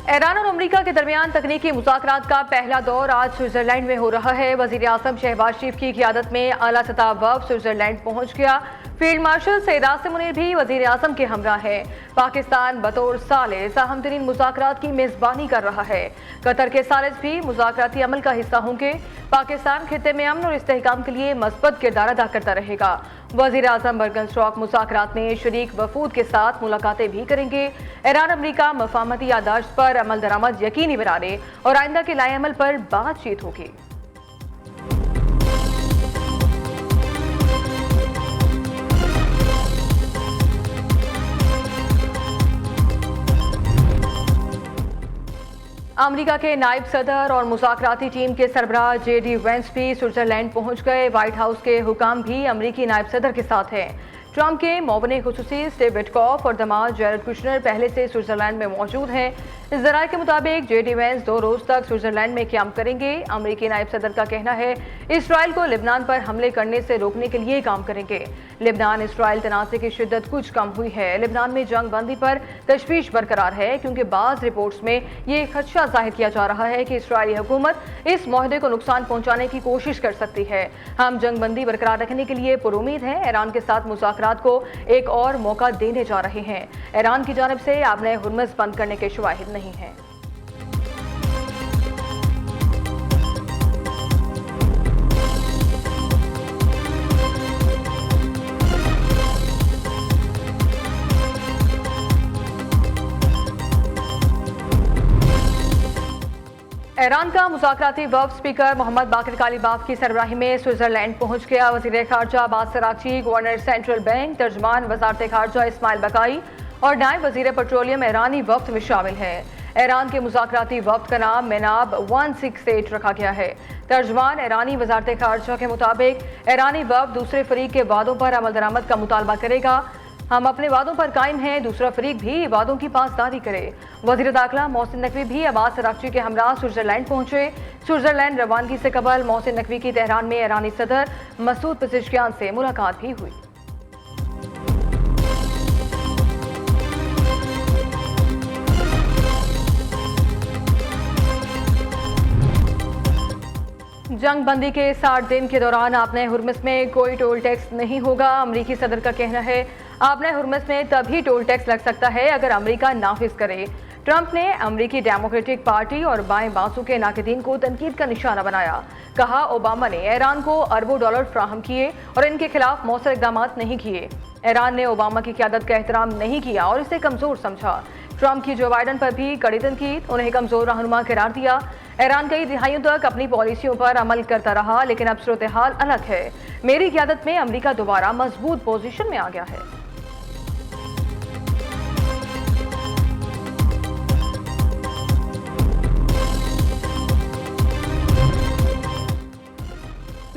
Iran और America के दरमियान तकनीकी मुज़ाकरात का पहला दौर आज स्विट्जरलैंड में हो रहा है। वज़ीर आज़म शहबाज शरीफ की क़ियादत में आला सतह वफ़द स्विट्जरलैंड पहुंच गया। फील्ड मार्शल सईद आसिम मुनीर भी वज़ीर आज़म के हमरा है। पाकिस्तान बतौर सालिस अहम तरीन मुज़ाकरात की मेज़बानी कर रहा है। कतर के सालिस भी मुज़ाकराती अमल का हिस्सा होंगे। पाकिस्तान खित्ते में अमन और इस्तेहकाम के लिए मस्बत किरदार अदा करता रहेगा। वज़ीर आज़म बर्गन स्टॉक मुज़ाकरात में शरीक वफूद के साथ मुलाकातें भी करेंगे। ईरान अमरीका मफाहमती यादाश्त पर अमल दरामद यकीनी बनाने और आइंदा के लाए अमल पर बातचीत होगी। अमेरिका के नायब सदर और मुज़ाकराती टीम के सरबराह JD वेंस भी स्विट्जरलैंड पहुंच गए। व्हाइट हाउस के हुकाम भी अमेरिकी नायब सदर के साथ हैं। ट्रंप के मोबने खुसूसी स्टीव विटकॉफ और दामाद जैरेड कुशनर पहले से स्विट्जरलैंड में मौजूद हैं। इस जराये के मुताबिक JD वेंस 2 रोज तक स्विट्जरलैंड में क़याम करेंगे। अमेरिकी नायब सदर का कहना है इसराइल को लिबनान पर हमले करने से रोकने के लिए काम करेंगे। लिबनान इसराइल तनाज़े की शिद्दत कुछ कम हुई है। लिबनान में जंग बंदी पर तशवीश बरकरार है, क्योंकि बाज़ रिपोर्ट्स में ये खदशा जाहिर किया जा रहा है कि इसराइली हुकूमत इस मुआहदे को नुकसान पहुंचाने की कोशिश कर सकती है। हम जंग बंदी बरकरार रखने के लिए पुरुमीद हैं। ईरान के साथ मुज़ाकरात को एक और मौका देने जा रहे हैं। ईरान की जानिब से आबने हुर्मुज़ बंद करने के शवाहिद नहीं हैं। ईरान का मुज़ाकराती वफ़द स्पीकर मोहम्मद बाकिर कालीबाफ की सरबराही में स्विट्जरलैंड पहुंच गया। वज़ीर ख़ारजा Abbas Araghchi, governor central bank, तर्जमान वज़ारत ख़ारजा इस्माइल बकाई और नायब वज़ीर पेट्रोलियम ईरानी वफ़द में शामिल हैं। ईरान के मुज़ाकराती वफ़द का नाम मेनाब 168 रखा गया है। तर्जमान ईरानी वज़ारत ख़ारजा के मुताबिक ईरानी वफ़द दूसरे फरीक के वादों पर अमल दरामद का मुतालबा करेगा। हम अपने वादों पर कायम हैं, दूसरा फरीक भी वादों की पासदारी करे। वज़ीर दाखिला मोहसिन नकवी भी अब्बास अराग़ची के हमरा स्विट्जरलैंड पहुंचे। स्विट्जरलैंड रवानगी से कबल मोहसिन नकवी की तेहरान में ईरानी सदर मसूद पेज़ेश्कियान से मुलाकात भी हुई। जंग बंदी के 60 दिन के दौरान आपने हुर्मुज़ में कोई टोल टैक्स नहीं होगा। अमरीकी सदर का कहना है आपने हुर्मुज़ में तभी टोल टैक्स लग सकता है अगर अमरीका नाफिज करे। ट्रंप ने अमरीकी डेमोक्रेटिक पार्टी और बाएं बांसों के नाक़दीन को तनकीद का निशाना बनाया। कहा ओबामा ने ईरान को अरबों डॉलर फ्राहम किए और इनके खिलाफ मौसर इक़दाम नहीं किए। ईरान ने ओबामा की क़यादत का एहतराम नहीं किया और इसे कमज़ोर समझा। ट्रंप की जो बाइडन पर भी कड़ी तनकीद, उन्हें कमज़ोर रहनुमा करार दिया। ईरान कई दिहाइयों तक अपनी पॉलिसियों पर अमल करता रहा, लेकिन अब सूरत हाल अलग है। मेरी क़यादत में अमरीका दोबारा मजबूत पोजीशन में आ गया है।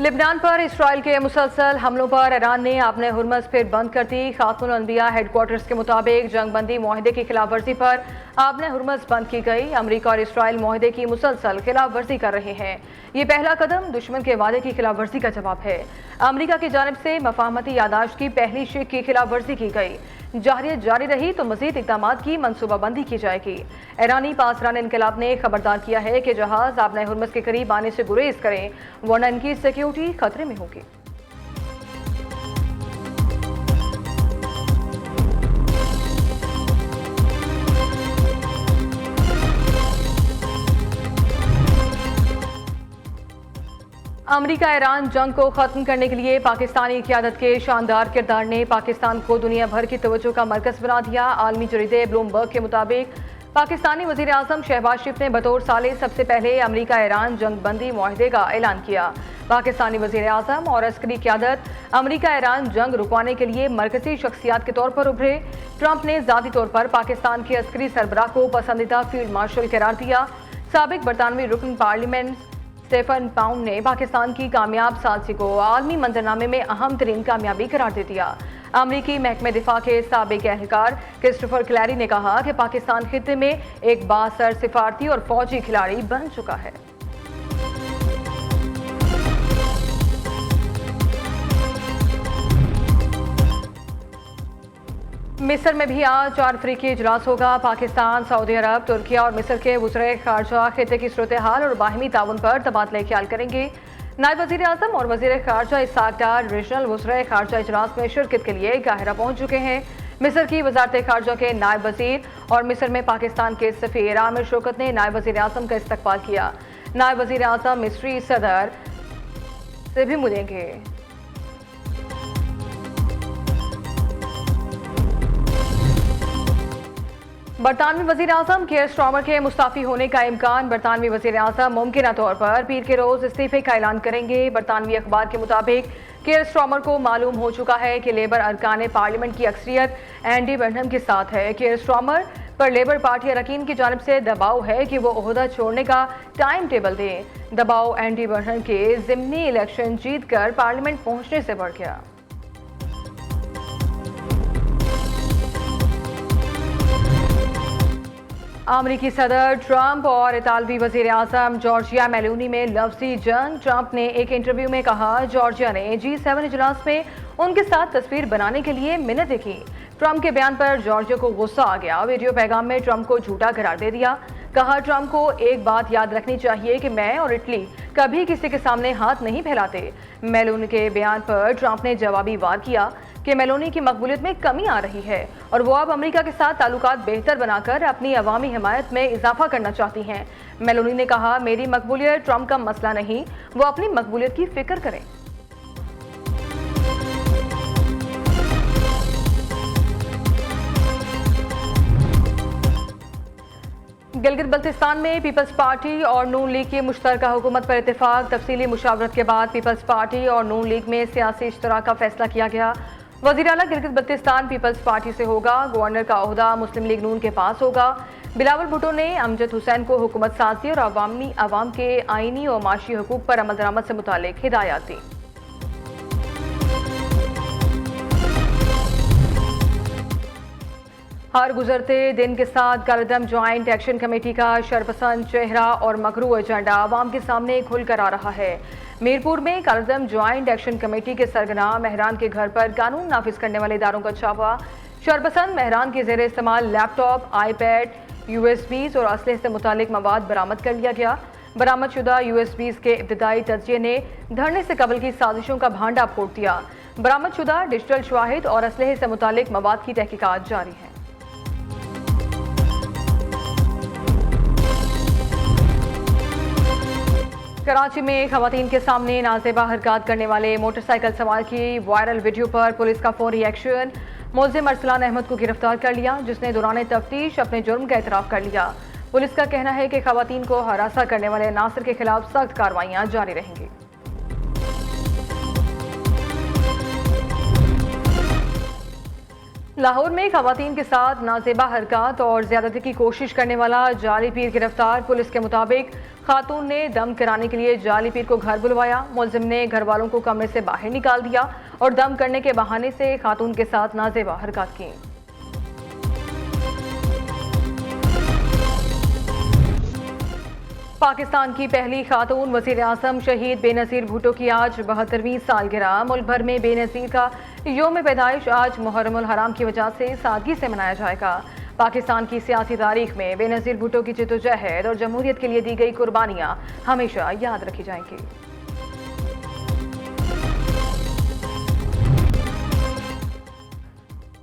लिबनान पर इसराइल के मुसलसल हमलों पर ईरान ने आपने हुर्मुज़ फिर बंद कर दी। खातमुल अनबिया हेडक्वार्टर्स के मुताबिक जंग बंदी मुआहदे की खिलाफ वर्जी पर आपने हुर्मुज़ बंद की गई। अमरीका और इसराइल मुआहदे की मुसलसल खिलाफ वर्जी कर रहे हैं। ये पहला कदम दुश्मन के वादे की खिलाफ वर्जी का जवाब है। अमरीका की जानिब से मफाहमती यादाश्त की पहली शिक की खिलाफ वर्जी की गई। जारियत जारी रही तो मजीद इक़दाम की मनसूबाबंदी की जाएगी। ईरानी पासरान इनकलाब ने खबरदार किया है कि जहाज आपने हुर्मुज़ के करीब आने से गुरेज करें, वरना इनकी सिक्योरिटी खतरे में होगी। अमरीका ईरान जंग को ख़त्म करने के लिए पाकिस्तानी क़यादत के शानदार किरदार ने पाकिस्तान को दुनिया भर की तवज्जो का मरकज़ बना दिया। आलमी जरीदे ब्लूमबर्ग के मुताबिक पाकिस्तानी वज़ीर आज़म शहबाज शरीफ ने बतौर सालिस सबसे पहले अमरीका ईरान जंग बंदी मुआहदे का ऐलान किया। पाकिस्तानी वज़ीर आज़म और अस्करी क़यादत अमरीका ईरान जंग रुकवाने के लिए मरकज़ी शख्सियात के तौर पर उभरे। ट्रंप ने ज़ाती तौर पर पाकिस्तान के अस्करी सरबराह को पसंदीदा फील्ड मार्शल करार दिया। साबिक बरतानवी रुकन पार्लियामेंट स्टेफन पाउंड ने पाकिस्तान की कामयाब सालसी को आलमी मंजरनामे में अहम तरीन कामयाबी करार दे दिया। अमरीकी महकमे दिफा के साबिक एहलकार क्रिस्टोफर क्लैरी ने कहा कि पाकिस्तान खित्ते में एक बासर सिफारती और फौजी खिलाड़ी बन चुका है। मिस्र में भी आज 4 अफ्रीकी इजलास होगा। पाकिस्तान, सऊदी अरब, तुर्की और मिस्र के वज़ीर ख़ारजा खित्ते की सूरत हाल और बाहिमी ताउन पर तबादला ख्याल करेंगे। नायब वज़ीर आज़म और वज़ीर ख़ारजा इसहाक़ डार रीजनल वज़ीर ख़ारजा इजलास में शिरकत के लिए काहिरा पहुँच चुके हैं। मिस्र की वज़ारत ख़ारजा के नायब वज़ीर और मिस्र में पाकिस्तान के सफ़ीर आमिर शौकत ने नायब वज़ीर आज़म का इस्तकबाल किया। नायब वज़ीर आज़म मिस्री सदर से भी मिलेंगे। बरतानवी वज़ीर आज़म केयर स्टार्मर के मुस्ताफ़ी होने का इम्कान। बरतानवी वज़ीर आज़म मुमकिन तौर पर पीर के रोज़ इस्तीफे का ऐलान करेंगे। बरतानवी अखबार के मुताबिक केयर स्टार्मर को मालूम हो चुका है कि लेबर अरकान पार्लियामेंट की अक्सरियत एंडी बर्नहम के साथ है। केयर स्टार्मर पर लेबर पार्टी अरकान की जानिब से दबाव है कि वो ओहदा छोड़ने का टाइम टेबल दें। दबाव एंडी बर्नहम के ज़िमनी इलेक्शन जीत कर पार्लियामेंट पहुँचने से बढ़ गया। अमरीकी सदर ट्रंप और इतालवी वज़ीर आज़म जॉर्जिया मेलोनी में लफ्ज़ी जंग। ट्रंप ने एक इंटरव्यू में कहा जॉर्जिया ने G7 इजलास में उनके साथ तस्वीर बनाने के लिए मिन्नतें की। ट्रंप के बयान पर जॉर्जिया को गुस्सा आ गया। वीडियो पैगाम में ट्रंप को झूठा करार दे दिया। कहा ट्रंप को एक बात याद रखनी चाहिए कि मैं और इटली कभी किसी के सामने हाथ नहीं फैलाते। मेलोनी के बयान पर ट्रंप ने जवाबी वार किया कि मेलोनी की मकबूलियत में कमी आ रही है और वो अब अमेरिका के साथ ताल्लुकात बेहतर बनाकर अपनी अवामी हिमायत में इजाफा करना चाहती हैं। मेलोनी ने कहा मेरी मकबूलियत ट्रंप का मसला नहीं, वो अपनी मकबूलियत की फिक्र करें। गिलगित बल्तिस्तान में पीपल्स पार्टी और नून लीग की मुश्तरका हुकूमत पर इत्तेफाक। तफसीली मुशावरत के बाद पीपल्स पार्टी और नून लीग में सियासी इश्तराक का फैसला किया गया। वज़ीर आला गिलगित बल्तिस्तान पीपल्स पार्टी से होगा। गवर्नर का ओहदा मुस्लिम लीग नून के पास होगा। बिलावल भुट्टो ने अमजद हुसैन को हुकूमत साजी और आवाम के आइनी और माशी हकूक पर अमल दरामद से मुतालिक हिदायत दी। हर गुजरते दिन के साथ कालेदम ज्वाइंट एक्शन कमेटी का शरपसंद चेहरा और मकरू एजेंडा आवाम के सामने खुल कर आ रहा है। मीरपुर में कालेदम ज्वाइंट एक्शन कमेटी के सरगना मेहरान के घर पर कानून नाफिज करने वाले इदारों का छापा। शरपसंद मेहरान के जेर इस्तेमाल लैपटॉप, आईपैड, USBs और असलहे से मुतालिक मवाद बरामद कर लिया गया। बरामद शुदा USBs के इब्तदाई तज्जिये ने धरने से कबल की साजिशों का भांडा फोड़ दिया। बरामद शुदा डिजिटल शवाहिद और असलहे से मुतालिक मवाद की तहकीकात जारी है। कराची में खवातीन के सामने नाजेबा हरकत करने वाले मोटरसाइकिल सवार की वायरल वीडियो पर पुलिस का फौरी एक्शन। मुलजिम अरसलान अहमद को गिरफ्तार कर लिया, जिसने दौरान तफ्तीश अपने जुर्म का एतराफ़ कर लिया। पुलिस का कहना है कि खवातीन को हरासा करने वाले नासिर के खिलाफ सख्त कार्रवाइयाँ जारी रहेंगी। लाहौर में खवातीन के साथ नाजेबा हरकत और ज्यादती की कोशिश करने वाला जाली पीर गिरफ्तार। पुलिस के मुताबिक खातून ने दम कराने के लिए जाली पीर को घर बुलवाया। मुलजिम ने घर वालों को कमरे से बाहर निकाल दिया और दम करने के बहाने से खातून के साथ नाजेबा हरकत की। पाकिस्तान की पहली खातून वज़ीर आज़म शहीद बेनज़ीर भुट्टो की आज 72वीं सालगिरह। मुल्क भर में बेनज़ीर का योम पैदाइश आज मुहर्रमुल हराम की वजह से सादगी से मनाया जाएगा। पाकिस्तान की सियासी तारीख में बेनज़ीर भुट्टो की जिद्दोजहद और जमहूरियत के लिए दी गई कुर्बानियाँ हमेशा याद रखी जाएंगी।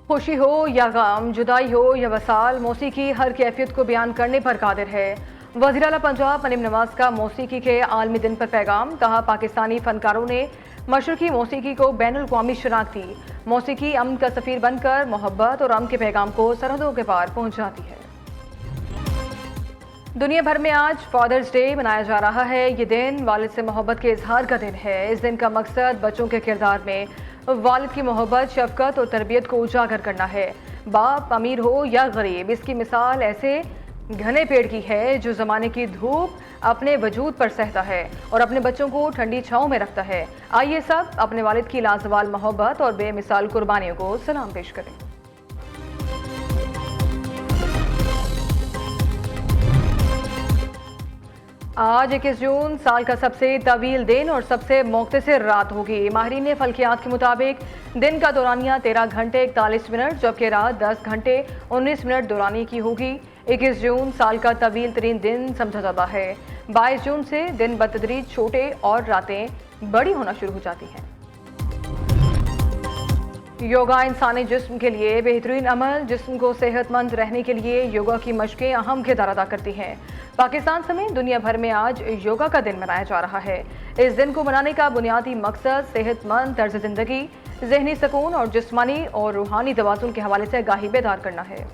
खुशी हो या गम, जुदाई हो या वसाल, मौसीकी हर कैफियत को बयान करने पर कादिर है। वज़ीर आला पंजाब मनीम नवाज का मौसीकी के आलमी दिन पर पैगाम। कहा पाकिस्तानी फनकारों ने मशरकी मौसीकी को बैनुल अक़वामी शनाख्त दी। मौसीकी अमन का सफ़ीर बनकर मोहब्बत और अमन के पैगाम को सरहदों के पार पहुँचाती है। दुनिया भर में आज फादर्स डे मनाया जा रहा है। ये दिन वालिद से मोहब्बत के इजहार का दिन है। इस दिन का मकसद बच्चों के किरदार में वालिद की मोहब्बत, शफकत और तरबियत को उजागर करना है। बाप अमीर हो या गरीब, इसकी मिसाल ऐसे घने पेड़ की है जो ज़माने की धूप अपने वजूद पर सहता है और अपने बच्चों को ठंडी छाँव में रखता है। आइए सब अपने वालिद की लाजवाल मोहब्बत और बेमिसाल कुर्बानियों को सलाम पेश करें। आज 21 जून साल का सबसे तवील दिन और सबसे मुख्तसर रात होगी। माहिरीन फल्कियात के मुताबिक दिन का दौरानिया 13 घंटे 41 मिनट जबकि रात 10 घंटे 19 मिनट दौरानी की होगी। 21 जून साल का तवील तरीन दिन समझा जाता है। 22 जून से दिन बतदरीज छोटे और रातें बड़ी होना शुरू हो जाती हैं। योगा इंसानी जिस्म के लिए बेहतरीन अमल। जिस्म को सेहतमंद रहने के लिए योगा की मशकें अहम किरदार अदा करती हैं। पाकिस्तान समेत दुनिया भर में आज योगा का दिन मनाया जा रहा है। इस दिन को मनाने का बुनियादी मकसद सेहतमंद तर्ज जिंदगी, जहनी सुकून और जिस्मानी और रूहानी तवाज़ुन के हवाले से आगाही बेदार करना है।